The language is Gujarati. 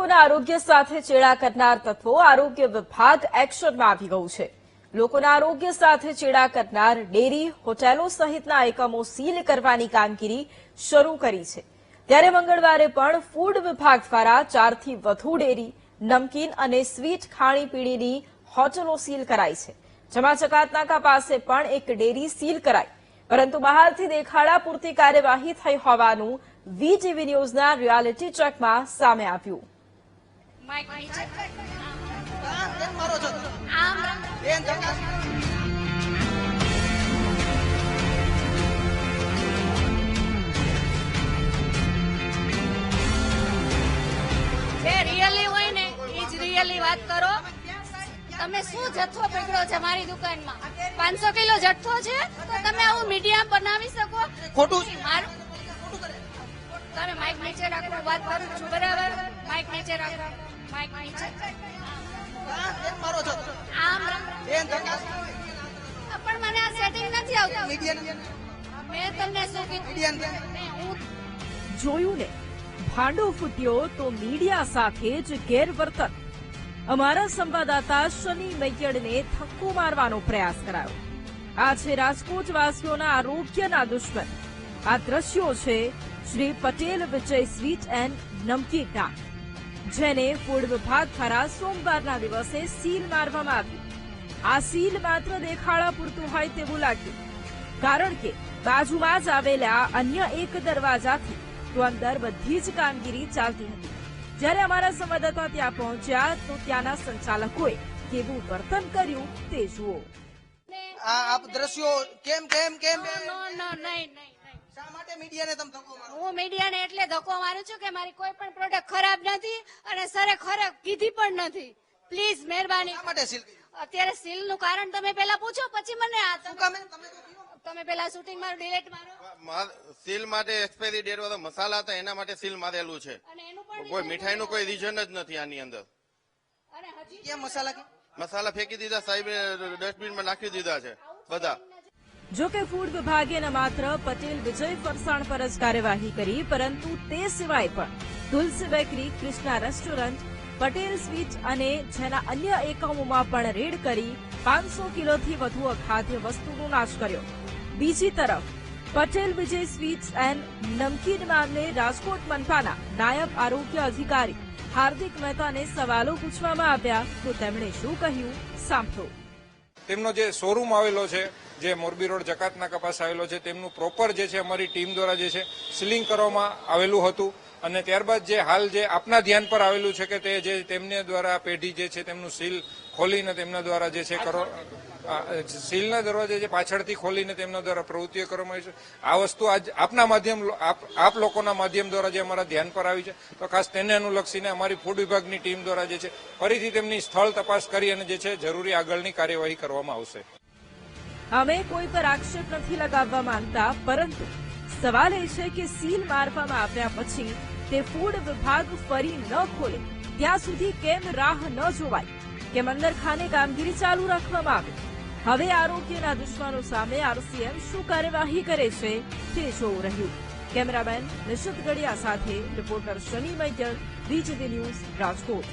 લોકોના આરોગ્ય સાથે ચેડા કરનાર તત્વો આરોગ્ય વિભાગ એક્શનમાં આવી ગયું છે। લોકોના આરોગ્ય સાથે ચેડા કરનાર ડેરી, હોટેલો સહિતના એકમો સીલ કરવાની કામગીરી શરૂ કરી છે। ત્યારે મંગળવારે પણ ફૂડ વિભાગ દ્વારા 4 થી વધુ ડેરી, નમકીન અને સ્વીટ ખાણીપીણીની હોટલો સીલ કરાઈ છે। જેમાં ચકાતનાકા પાસે પણ એક ડેરી સીલ કરાઈ, પરંતુ બહારથી દેખાડા પૂરતી કાર્યવાહી થઈ હોવાનું વીટીવી ન્યૂઝના રિયાલિટી ચેકમાં સામે આવ્યું। રિયલી હોય ને એ જ રિયલી વાત કરો। તમે શું જથ્થો પકડો છે મારી દુકાનમાં? 500 કિલો જથ્થો છે તો તમે આવું મીડિયા બનાવી શકો? ખોટું મારું તમે માઇક નીચે રાખો, વાત કરું છું બરાબર? માઇક નીચે રાખો, માઇક નીચે આમ પણ મને આ સેટિંગ નથી આવતું। મેં તમને શું કીધું? જોયું ને, ભાંડો ફૂટ્યો તો મીડિયા સાથે જ ગેરવર્તન। અમારા સંવાદદાતા શનિ મૈયડને ધક્કો મારવાનો પ્રયાસ કરાયો। આ છે રાજકોટ વાસીઓના આરોગ્યના દુશ્મન। આ દ્રશ્યો છે શ્રી પટેલ વિજય સ્વીટ એન્ડ નમકીનના, જેને ફૂડ વિભાગ દ્વારા સોમવારના દિવસે સીલ મારવામાં આવી। આ સીલ માત્ર દેખાડા પૂરતું હોય તેવું લાગ્યું, કારણ કે બાજુમાં જ આવેલા અન્ય એક દરવાજાથી તો અંદર બધી જ કામગીરી ચાલતી હતી। જ્યારે અમારા સંવાદદાતા ત્યાં પહોંચ્યા તો ત્યાંના સંચાલકોએ કેવું વર્તન કર્યું તે જુઓ। આપ દ્રશ્યો કેમ કેમ કેમ નહીં શા માટે મીડિયાને તમે ધક્કો મારો? હું મીડિયાને એટલે ધક્કો મારું છું કે મારી કોઈ પણ પ્રોડક્ટ ખરાબ નથી અને સરે ખરાબ કીધી પણ નથી। પ્લીઝ મહેરબાની। શા માટે સીલ કરી? અત્યારે સીલ નું કારણ તમે પેલા પૂછો, પછી મને આ શું કામ? તમે પેલા શૂટિંગ મારો, ડિલેટ મારો। સીલ માટે એક્સપાયરી ડેટ વાળા મસાલા હતા એના માટે સીલ મારેલું છે। અને એનું પણ કોઈ મીઠાઈનું કોઈ રીઝન જ નથી આની અંદર। અને હજી કેમ મસાલા ફેંકી દીધા સાહેબે, ડસ્ટબિનમાં નાખી દીધા છે બધા। જો કે ફૂડ વિભાગે ન માત્ર પટેલ વિજય ફરસાણ પર જ કાર્યવાહી કરી, પરંતુ તે સિવાય પણ Tulsi bakery, Krishna restaurant, Patel sweet અને જેના અન્ય એકમોમાં પણ રેડ કરી 500 કિલોથી વધુ અખાદ્ય વસ્તુનો નાશ કર્યો। બીજી તરફ પટેલ વિજય સ્વીટ્સ એન્ડ નમકીન મામલે રાજકોટ મનપાના નાયબ આરોગ્ય અધિકારી હાર્દિક મહેતાને સવાલો પૂછવામાં આવ્યા તો તેમણે શું કહ્યું, સાંભળો। તેમનો જે શોરૂમ આવેલો છે, જે મોરબી રોડ જકાતનાકા પાસે આવેલો છે, તેમનું પ્રોપર જે છે અમારી ટીમ દ્વારા જે છે સીલિંગ કરવામાં આવેલું હતું। અને ત્યારબાદ જે હાલ જે આપના ધ્યાન પર આવેલું છે કે તે જે તેમને દ્વારા પેઢી જે છે તેમનું સીલ ખોલીને તેમના દ્વારા જે છે સીલના દરવાજે જે પાછળથી ખોલીને તેમના દ્વારા પ્રવૃત્તિઓ કરવામાં આવી છે। આ વસ્તુ આજ આપના માધ્યમ આપ લોકોના માધ્યમ દ્વારા જે અમારા ધ્યાન પર આવી છે, તો ખાસ તેને અનુલક્ષીને અમારી ફૂડ વિભાગની ટીમ દ્વારા જે છે ફરીથી તેમની સ્થળ તપાસ કરી અને જે છે જરૂરી આગળની કાર્યવાહી કરવામાં આવશે। અમે કોઈ પર આક્ષેપ નથી લગાવવા માંગતા, પરંતુ સવાલ એ છે કે સીલ મારવામાં આવ્યા પછી તે ફૂડ વિભાગ ફરી ન ખોલે ત્યાં સુધી કેમ રાહ ન જોવાય, કેમ અંદર ખાને કામગીરી ચાલુ રાખવામાં આવે। હવે આરોગ્યના દુશ્મનો સામે આરસીએમ શું કાર્યવાહી કરે છે તે જોવું રહ્યું। કેમેરામેન નિશિત ગડિયા સાથે રિપોર્ટર શનિ મૈયર, વીટીવી ન્યૂઝ, રાજકોટ।